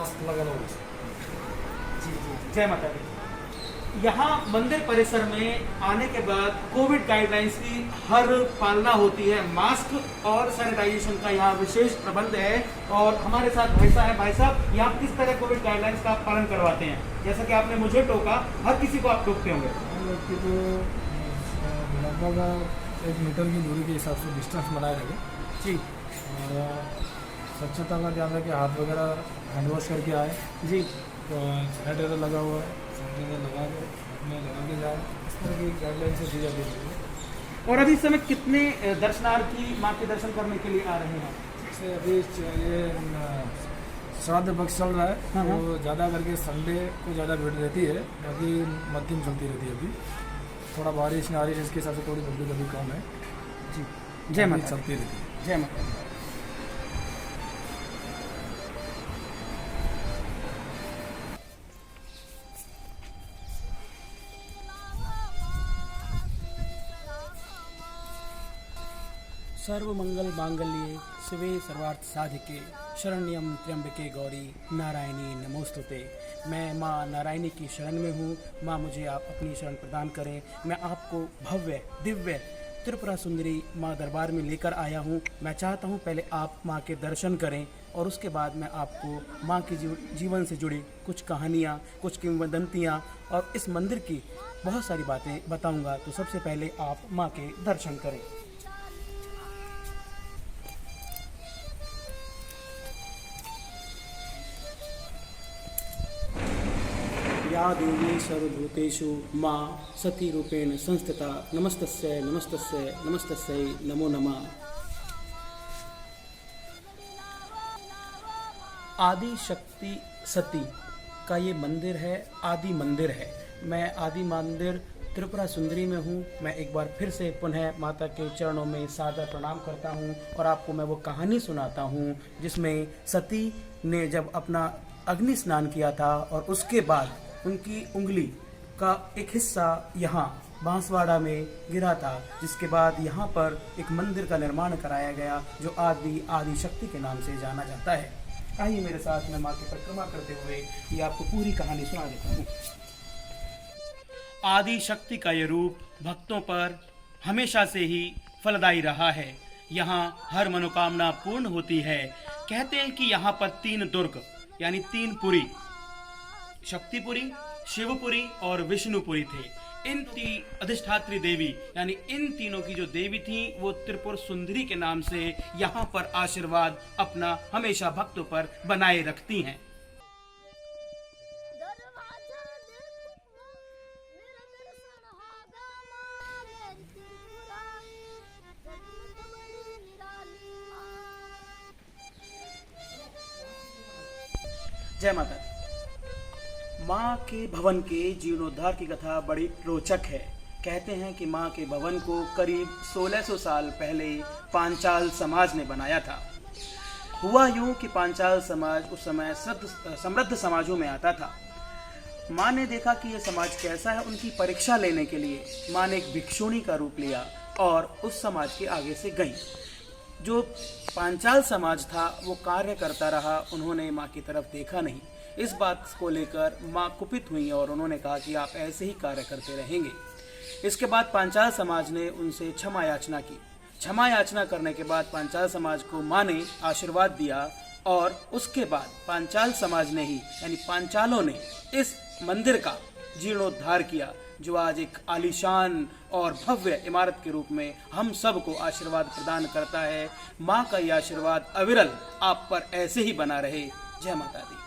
Mask लगा लो। जी जी, जय माता दी। यहाँ मंदिर परिसर में आने के बाद कोविड गाइडलाइंस की हर पालना होती है। मास्क और सैनिटाइजेशन का यहाँ विशेष प्रबंध है। और हमारे साथ भाई साहब हैं। भाई साहब, यहाँ किस तरह कोविड गाइडलाइंस का पालन करवाते हैं? जैसा कि आपने मुझे टोका, हर किसी को आप टोकते होंगे। हम लोग की तो लगभग 1 मीटर की दूरी के हिसाब से डिस्टेंस बनाए रखें जी और स्वच्छता का ध्यान रखें, हाथ वगैरह हैंड वॉश करके आए। जी। तो सैनिटाइजर लगा हुआ है, सैनिटाइजर लगा के अपने लगा के जाए, इस तरह की गाइडलाइन से दी जाती है। और अभी इस समय कितने दर्शनार्थी माँ के दर्शन करने के लिए आ रहे हैं? जैसे अभी ये श्राद्ध पक्ष चल रहा है, हाँ, हाँ। तो ज़्यादा करके संडे को ज़्यादा भीड़ रहती है, बाकी मध्यम चलती रहती है। अभी थोड़ा बारिश नारिश इसके हिसाब से थोड़ी भीड़ कभी कम है जी। जय माता दी। चलती रहती है। जय माता दी। सर्वमंगल मांगल्ये शिवे सर्वार्थ साधिके शरण्यम त्र्यंबके गौरी नारायणी नमोस्तुते। मैं माँ नारायणी की शरण में हूँ। माँ, मुझे आप अपनी शरण प्रदान करें। मैं आपको भव्य दिव्य त्रिपुरा सुंदरी माँ दरबार में लेकर आया हूँ। मैं चाहता हूँ पहले आप माँ के दर्शन करें और उसके बाद मैं आपको माँ की जीवन से जुड़ी कुछ कहानियाँ, कुछ किंवदंतियाँ और इस मंदिर की बहुत सारी बातें बताऊँगा। तो सबसे पहले आप माँ के दर्शन करें। या देवी सर्वभूतेषु माँ सती रूपेण संस्थिता नमस्तस्यै नमस्तस्यै नमस्तस्यै नमो नमः। आदि शक्ति सती का ये मंदिर है, आदि मंदिर है। मैं आदि मंदिर त्रिपुरा सुंदरी में हूँ। मैं एक बार फिर से पुनः माता के चरणों में सादर प्रणाम करता हूँ और आपको मैं वो कहानी सुनाता हूँ जिसमें सती ने जब अपना अग्नि स्नान किया था और उसके बाद उनकी उंगली का एक हिस्सा यहाँ बांसवाड़ा में गिरा था, जिसके बाद यहाँ पर एक मंदिर का निर्माण कराया गया जो आदि शक्ति के नाम से जाना जाता है। आइए मेरे साथ में माँ की परिक्रमा करते हुए ये आपको पूरी कहानी सुना देता हूँ। आदि शक्ति का ये रूप भक्तों पर हमेशा से ही फलदायी रहा है। यहाँ हर मनोकामना पूर्ण होती है। कहते हैं कि यहाँ पर 3 दुर्ग यानी 3 पुरी, शक्तिपुरी, शिवपुरी और विष्णुपुरी थे। इन अधिष्ठात्री देवी यानी इन तीनों की जो देवी थी वो त्रिपुर सुंदरी के नाम से यहाँ पर आशीर्वाद अपना हमेशा भक्तों पर बनाए रखती हैं। जय माता दी। माँ के भवन के जीर्णोद्धार की कथा बड़ी रोचक है। कहते हैं कि माँ के भवन को करीब 1600 साल पहले पांचाल समाज ने बनाया था। हुआ यूं कि पांचाल समाज उस समय समृद्ध समाजों में आता था। माँ ने देखा कि यह समाज कैसा है। उनकी परीक्षा लेने के लिए माँ ने एक भिक्षुणी का रूप लिया और उस समाज के आगे से गई। जो पांचाल समाज था वो कार्य करता रहा, उन्होंने माँ की तरफ देखा नहीं। इस बात को लेकर माँ कुपित हुई और उन्होंने कहा कि आप ऐसे ही कार्य करते रहेंगे। इसके बाद पांचाल समाज ने उनसे क्षमा याचना की। क्षमा याचना करने के बाद पांचाल समाज को माँ ने आशीर्वाद दिया और उसके बाद पांचाल समाज ने ही यानी पांचालों ने इस मंदिर का जीर्णोद्धार किया, जो आज एक आलीशान और भव्य इमारत के रूप में हम सबको आशीर्वाद प्रदान करता है। माँ का यह आशीर्वाद अविरल आप पर ऐसे ही बना रहे। जय माता दी।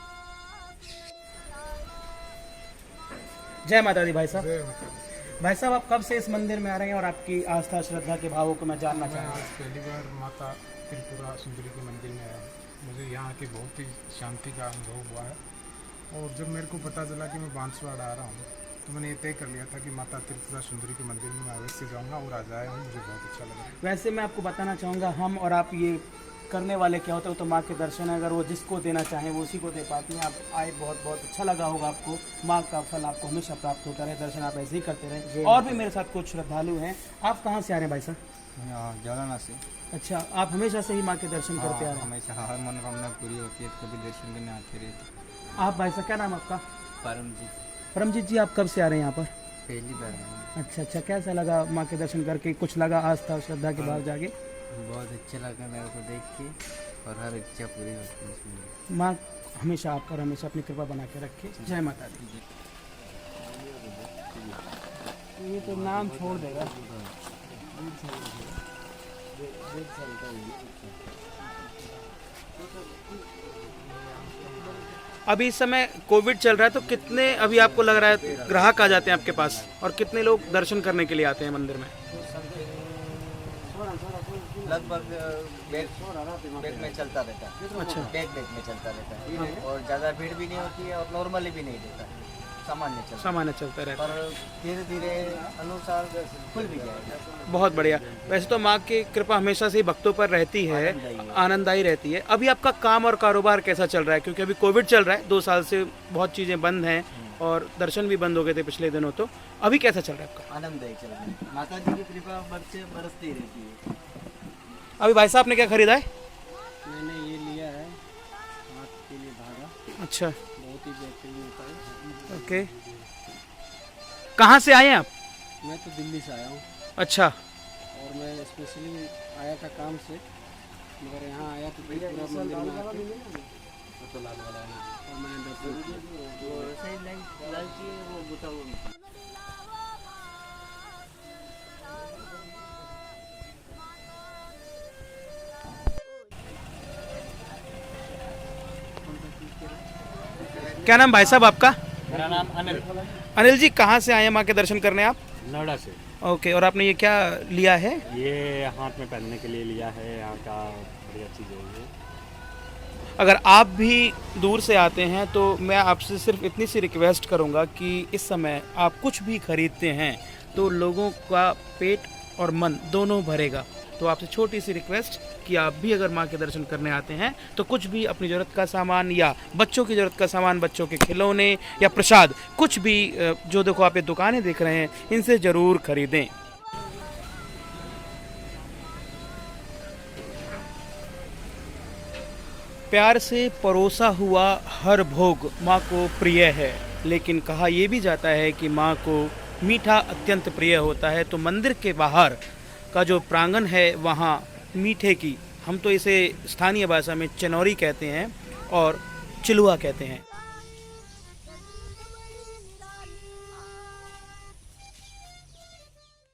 जय माता दी। भाई साहब, आप कब से इस मंदिर में आ रहे हैं और आपकी आस्था श्रद्धा के भावों को मैं जानना चाहूँगा। पहली बार माता त्रिपुरा सुंदरी के मंदिर में आया हूँ। मुझे यहाँ की बहुत ही शांति का अनुभव हुआ है और जब मेरे को पता चला कि मैं बांसवाड़ा आ रहा हूँ तो मैंने ये तय कर लिया था कि माता त्रिपुरा सुंदरी के मंदिर में मैं अवश्य जाऊँगा और आज आया हूँ। मुझे बहुत अच्छा लगा। वैसे मैं आपको बताना चाहूँगा, हम और आप ये करने वाले क्या होते हो तो माँ के दर्शन अगर वो जिसको देना चाहें वो उसी को दे पाती हैं। आप आए, बहुत बहुत अच्छा लगा होगा आपको। माँ का फल आपको हमेशा प्राप्त होता रहे। दर्शन आप ऐसे ही करते रहें। और भी मेरे साथ कुछ श्रद्धालु हैं। आप कहाँ से आ रहे हैं भाई साहब? यहाँ जालाना से। अच्छा, आप हमेशा से ही माँ के दर्शन करते आ रहे हैं? हमेशा हर मनोकामना पूरी होती है तो कभी दर्शन करने आते रहते। आप भाई साहब, क्या नाम है आपका? परमजीत। परमजीत जी, आप कब से आ रहे हैं यहाँ पर? पहली बार आया। अच्छा अच्छा, कैसा लगा माँ के दर्शन करके? कुछ लगा आस्था और श्रद्धा के भाव जागे? बहुत अच्छा लगा मेरे को देख के और हर इच्छा पूरी होती है इसमें। माँ हमेशा आप पर हमेशा अपनी कृपा बना के रखे। जय माता दी। ये तो नाम छोड़ देगा। अभी इस समय कोविड चल रहा है, तो कितने अभी आपको लग रहा है ग्राहक आ जाते हैं आपके पास, और कितने लोग दर्शन करने के लिए आते हैं मंदिर में? लगभग बैग में चलता रहता है। अच्छा, बैग में चलता रहता है और ज़्यादा भीड़ भी नहीं होती है और नॉर्मली भी नहीं रहता है, सामान्य चलता रहता है। पर धीरे धीरे अनुसार खुल भी जाएगा। बहुत बढ़िया। वैसे तो माँ की कृपा हमेशा से ही भक्तों पर रहती है, आनंददायी रहती है। अभी आपका काम और कारोबार कैसा चल रहा है? क्योंकि अभी कोविड चल रहा है, 2 साल से बहुत चीज़ें बंद हैं और दर्शन भी बंद हो गए थे पिछले दिनों, तो अभी कैसा चल रहा है आपका? आनंददायी चल रहा है। माता जी की कृपा बरसती रहती है। अभी भाई साहब ने क्या खरीदा है? मैंने ये लिया है हाथ के लिए धागा, अच्छा, बहुत ही बेहतरीन होता है। ओके। कहाँ से आए हैं आप? मैं तो दिल्ली से आया हूँ अच्छा, और मैं स्पेशली आया था काम से, मगर यहाँ आया तो पूरा मंदिर में आके तो लाल वाला और मैंने दर्शन किया। क्या नाम भाई साहब आपका? मेरा नाम अनिल। अनिल जी, कहाँ से आए हैं माँ के दर्शन करने आप? नोएडा से। ओके, और आपने ये क्या लिया है? ये हाथ में पहनने के लिए लिया है, यहाँ का बढ़िया चीज़ है ये। अगर आप भी दूर से आते हैं तो मैं आपसे सिर्फ इतनी सी रिक्वेस्ट करूंगा कि इस समय आप कुछ भी खरीदते हैं तो लोगों का पेट और मन दोनों भरेगा। तो आपसे छोटी सी रिक्वेस्ट कि आप भी अगर माँ के दर्शन करने आते हैं तो कुछ भी अपनी ज़रूरत का सामान या बच्चों की ज़रूरत का सामान, बच्चों के खिलौने या प्रसाद, कुछ भी जो देखो आप ये दुकानें देख रहे हैं, इनसे ज़रूर खरीदें। प्यार से परोसा हुआ हर भोग माँ को प्रिय है, लेकिन कहा यह भी जाता है कि माँ को मीठा अत्यंत प्रिय होता है। तो मंदिर के बाहर का जो प्रांगण है वहाँ मीठे की, हम तो इसे स्थानीय भाषा में चनौरी कहते हैं और चिलुआ कहते हैं।